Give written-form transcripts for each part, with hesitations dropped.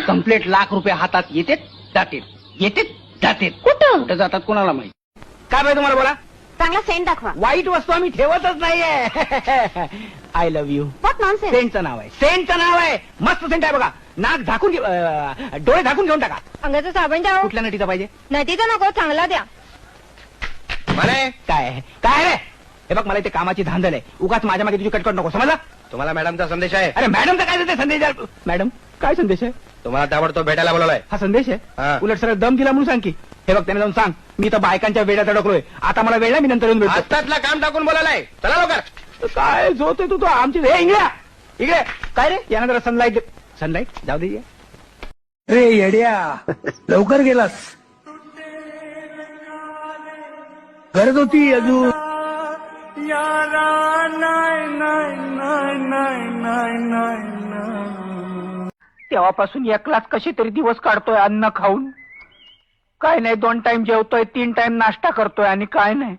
Complete ₹1,00,000 हातात येतेत जातेत. कुठं जातात कोणाला माहिती. काय पाहिजे तुम्हाला बोला. चांगला सेंट दाखवा. वाईट वस्तू आम्ही ठेवतच नाहीये. I love you. What nonsense. सेंटचं नाव आहे. मस्त सेंट आहे बघा. नाक झाकून डोळे झाकून घेऊन टाका. अंगाचं साबण द्या. कुठल्या नटीचा पाहिजे. नदीचा नको, चांगला द्या. काय रे. हे बघ मला इथे कामाची धांदल आहे. उगाच माझ्या मागे तुझी कटकट नको समजला. तुम्हाला मॅडमचा संदेश आहे. अरे मॅडमचा काय देते संदेश. मॅडम काय संदेश आहे. तुम्हाला ताबडतोब भेटायला बोलवलाय. हा संदेश हा. आहे. उलट सरळ दम दिला म्हणून सांग की. हे बघ त्याने जाऊन सांग मी तर बायकांच्या वेड्यात अडकलोय. आता मला वेळ नाही, मी नंतर येऊन भेटतो. आत्तातला काम टाकून बोलायलाय. चला लवकर. काय झोत तू आमची. हे इकडे काय रे. यानंतर सनलाईट जाऊ दे. रे येड्या लवकर गेलास. गरज होती अजून. तेव्हापासून एकलाच कसे तरी दिवस काढतोय अन्न खाऊन. काय नाही 2 टाइम जेवतोय, 3 टाइम नाश्ता करतोय आणि काय नाही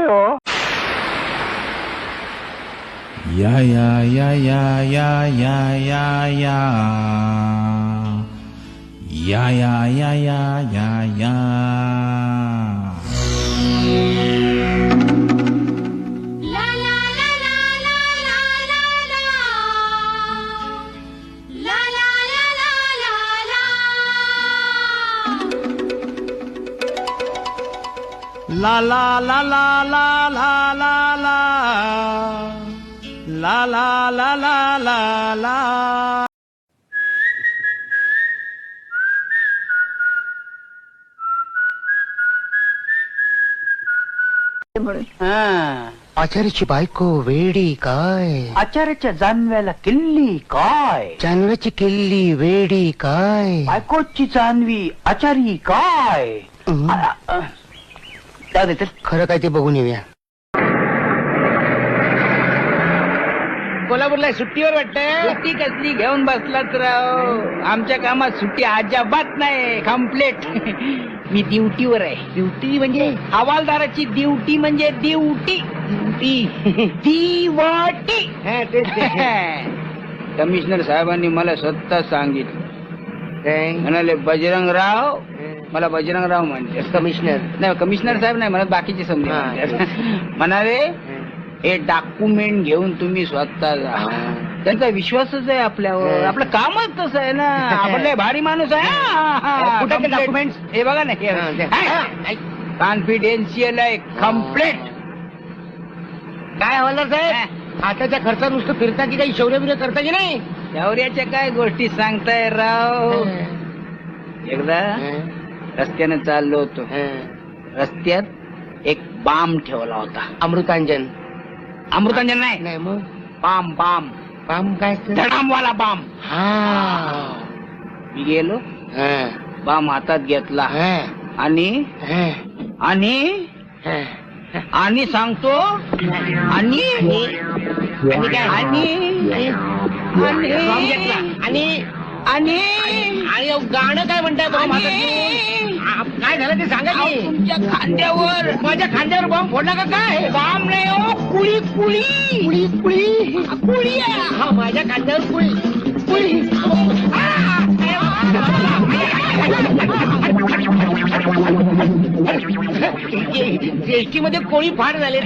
हो. या या या या या या या या या या या या या या ला ला ला ला ला ला ला ला ला ला ला ला ला. आचार्याची बायको वेडी काय. आचार्याच्या जानव्याला किल्ली काय. जानव्याची किल्ली वेडी काय. बायकोची जानवी आचारी काय. जाऊ दे तर. खरं काय ते बघून येऊया. कोल्हापूरला सुट्टीवर वाटतं. सुट्टी कसली घेऊन बसलात राव. आमच्या कामात सुट्टी अजिबात नाही. कम्प्लेट. मी ड्युटीवर आहे. ड्युटी म्हणजे हवालदाराची ड्युटी म्हणजे ड्युटी. दिवाटी. कमिशनर साहेबांनी मला स्वतः सांगितलं. म्हणाले बजरंगराव. मला बजरंगराव म्हणते. कमिशनर नाही कमिशनर साहेब नाही म्हणत, बाकीचे समजा. म्हणाले हे डॉक्युमेंट घेऊन तुम्ही स्वतः जा. त्यांचा विश्वासच आहे आपल्यावर. आपलं कामच तसं आहे ना. आपलं भारी माणूस आहे. कुठे डॉक्युमेंट हे बघा ना. कॉन्फिडेन्शियल आहे. कम्प्लीट. काय हवालदार साहेब हाताच्या खर्चा नुसतं फिरता की काही शौर्य बिर्य करता की नाही. शौर्याच्या काय गोष्टी सांगताय राव. एकदा रस्त्याने चाललो होतो. रस्त्यात एक बाम ठेवला होता. अमृतांजन नाही मग बाम पाम काय धडामवाला बाम. हा मी गेलो. बाम हातात घेतला आणि आणि सांगतो आणि गाणं काय म्हणताय. काय झालं ते सांगा. तुमच्या खांद्यावर. माझ्या खांद्यावर बॉम्ब फोडला का काय. बाम नाही हो. कुळी हा माझ्या खांद्यावर कुळी. एसटी मध्ये कोळी फार झाले.